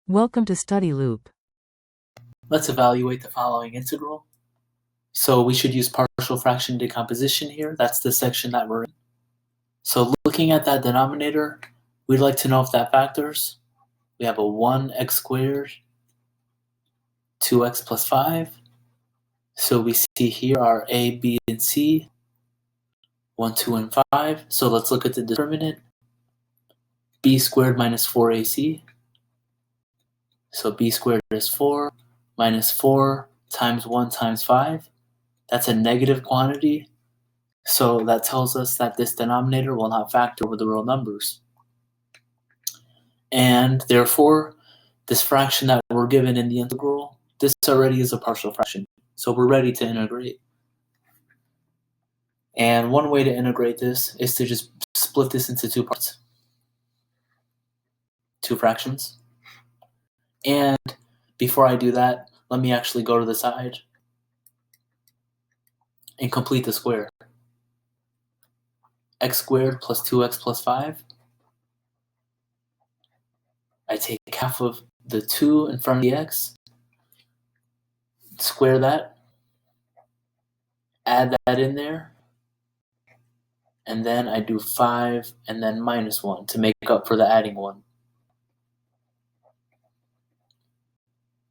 Welcome to Study Loop. Let's evaluate the following integral. So we should use partial fraction decomposition here. That's the section that we're in. So looking at that denominator, we'd like to know if that factors. We have a 1x squared, 2x plus 5. So we see here our a, b, and c, 1, 2, and 5. So let's look at the determinant. B squared minus 4ac. So b squared is 4 minus 4 times 1 times 5. That's a negative quantity. So that tells us that this denominator will not factor over the real numbers. And therefore, this fraction that we're given in the integral, this already is a partial fraction. So we're ready to integrate. And one way to integrate this is to just split this into two parts, two fractions. And before I do that, let me actually go to the side and complete the square. X squared plus 2x plus 5. I take half of the 2 in front of the x, square that, add that in there, and then I do 5 and then minus 1 to make up for the adding 1.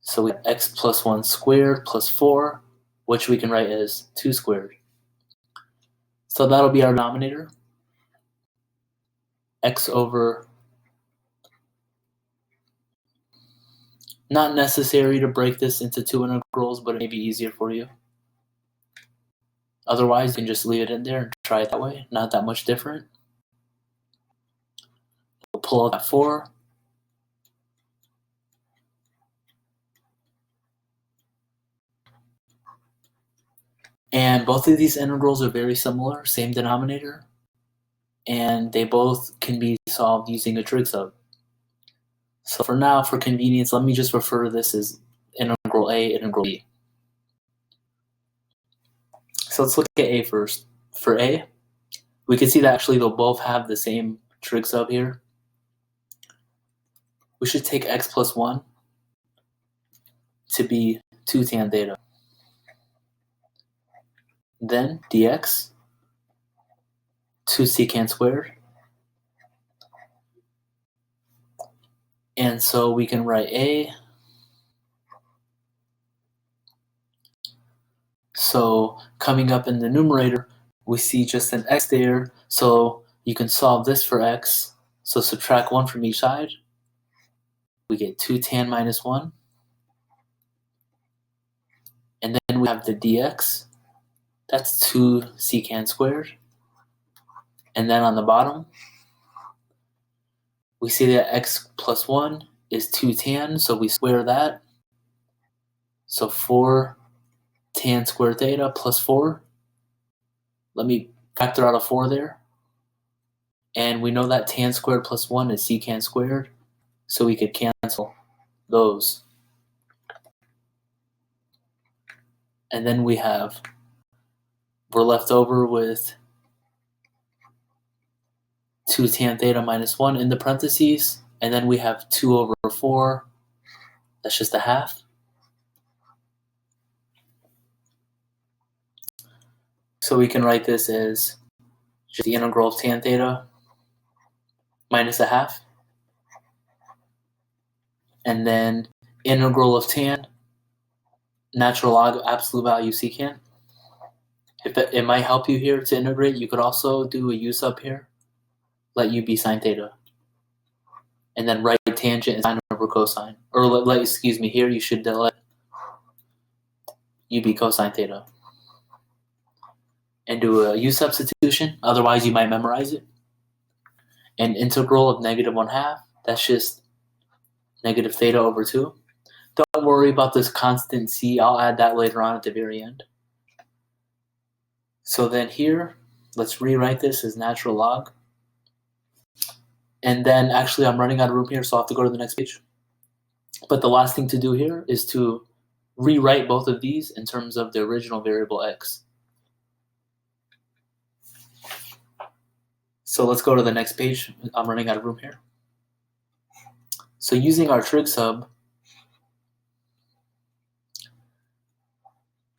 So we have x plus 1 squared plus 4, which we can write as 2 squared. So that'll be our denominator. X over, not necessary to break this into two integrals, but it may be easier for you. Otherwise, you can just leave it in there and try it that way. Not that much different. We'll pull out that 4. And both of these integrals are very similar, same denominator. And they both can be solved using a trig sub. So for now, for convenience, let me just refer to this as integral A, integral B. So let's look at A first. For A, we can see that actually they'll both have the same trig sub here. We should take x plus 1 to be 2 tan theta. Then dx, 2 secant squared. And so we can write A. So coming up in the numerator, we see just an x there. So you can solve this for x. So subtract 1 from each side. We get 2 tan minus 1. And then we have the dx. That's 2 secant squared. And then on the bottom, we see that x plus 1 is 2 tan, so we square that. So 4 tan squared theta plus 4. Let me factor out a 4 there. And we know that tan squared plus 1 is secant squared, so we could cancel those. And then we're left over with 2 tan theta minus 1 in the parentheses, and then we have 2 over 4. That's just a half. So we can write this as just the integral of tan theta minus a half. And then integral of tan, natural log absolute value secant. If it might help you here to integrate, you could also do a u sub here. Let u be sine theta. And then write tangent and sine over cosine. Or excuse me, here you should let u be cosine theta. And do a u substitution, otherwise you might memorize it. And integral of negative 1/2, that's just negative theta over 2. Don't worry about this constant c, I'll add that later on at the very end. So then here, let's rewrite this as natural log. And then actually I'm running out of room here, so I'll have to go to the next page. But the last thing to do here is to rewrite both of these in terms of the original variable x. So let's go to the next page. I'm running out of room here. So using our trig sub,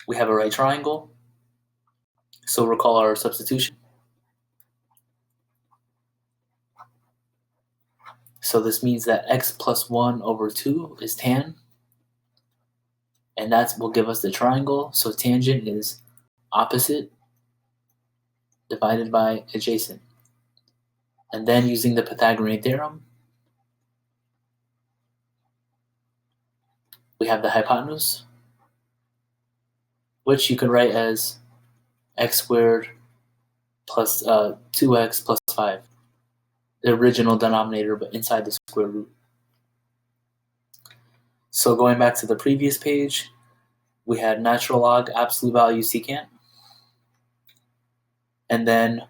we have a right triangle. So recall our substitution. So this means that x plus 1 over 2 is tan. And that will give us the triangle. So tangent is opposite divided by adjacent. And then using the Pythagorean theorem, we have the hypotenuse, which you could write as x squared plus 2x plus 5. The original denominator, but inside the square root. So going back to the previous page, we had natural log absolute value secant, and then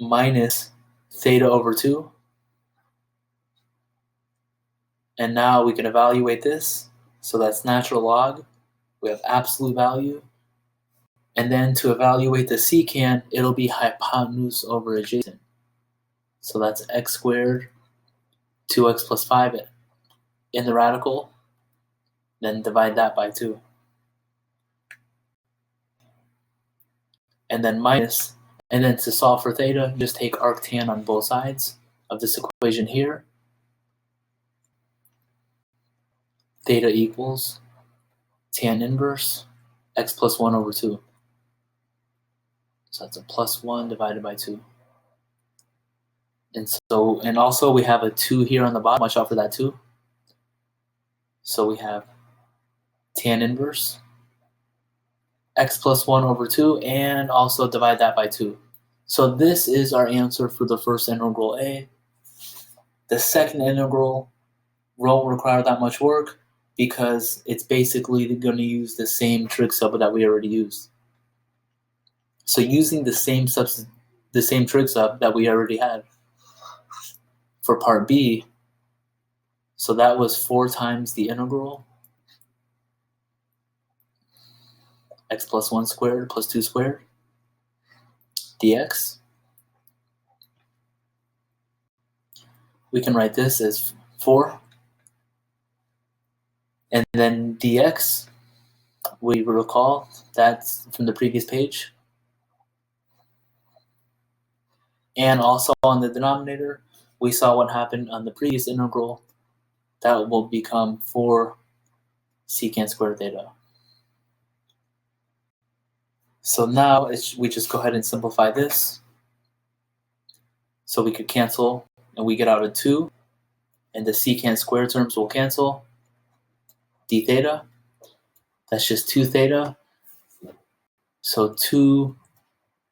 minus theta over 2. And now we can evaluate this. So that's natural log. We have absolute value. And then to evaluate the secant, it'll be hypotenuse over adjacent. So that's x squared, 2x plus 5 in the radical. Then divide that by 2. And then minus. And then to solve for theta, just take arctan on both sides of this equation here. Theta equals tan inverse x plus 1 over 2. So that's a plus 1 divided by 2. And also we have a 2 here on the bottom. Watch out for that 2. So we have tan inverse x plus 1 over 2, and also divide that by 2. So this is our answer for the first integral A. The second integral won't require that much work because it's basically going to use the same trig sub that we already used. So using the same trig sub that we already had for part B, so that was 4 times the integral x plus 1 squared plus 2 squared dx. We can write this as 4. And then dx, we recall that's from the previous page. And also on the denominator, we saw what happened on the previous integral. That will become 4 secant squared theta. So now we just go ahead and simplify this. So we could cancel, and we get out a 2, and the secant squared terms will cancel. D theta, that's just 2 theta. So 2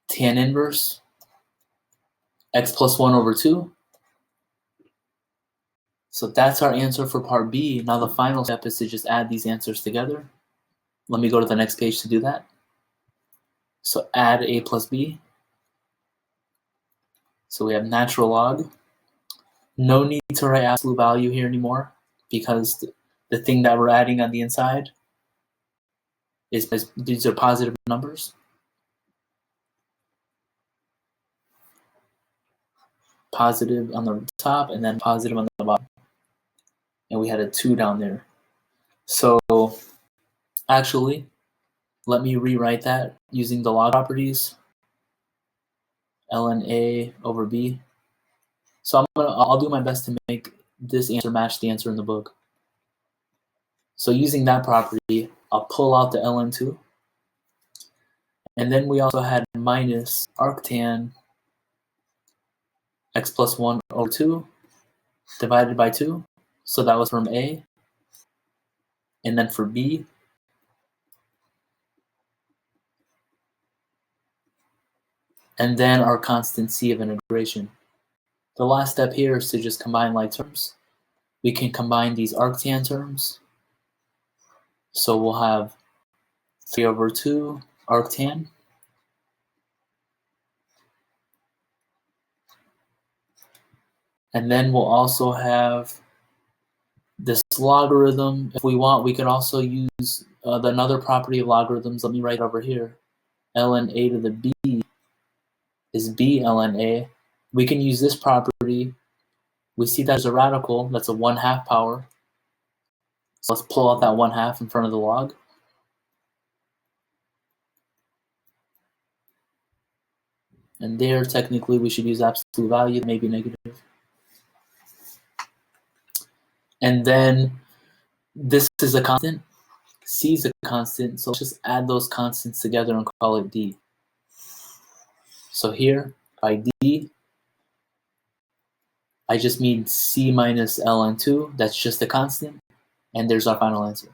tan inverse x plus 1 over 2. So that's our answer for part B. Now the final step is to just add these answers together. Let me go to the next page to do that. So add A plus B. So we have natural log. No need to write absolute value here anymore because the thing that we're adding on the inside is these are positive numbers. Positive on the top and then positive on the bottom. And we had a 2 down there. So actually, let me rewrite that using the log properties. ln A over B. So I'll do my best to make this answer match the answer in the book. So using that property, I'll pull out the ln2. And then we also had minus arctan x plus 1 over 2 divided by 2. So that was from A. And then for B, and then our constant C of integration. The last step here is to just combine like terms. We can combine these arctan terms. So we'll have 3 over 2 arctan. And then we'll also have this logarithm. If we want, we could also use another property of logarithms. Let me write over here. ln A to the B is B ln A. We can use this property We see that there's a radical that's a 1/2 power. So let's pull out that 1/2 in front of the log. And there, technically, we should use absolute value, maybe negative. And then this is a constant. C is a constant, so let's just add those constants together and call it D. So here, by D, I just mean C minus ln2, that's just a constant, and there's our final answer.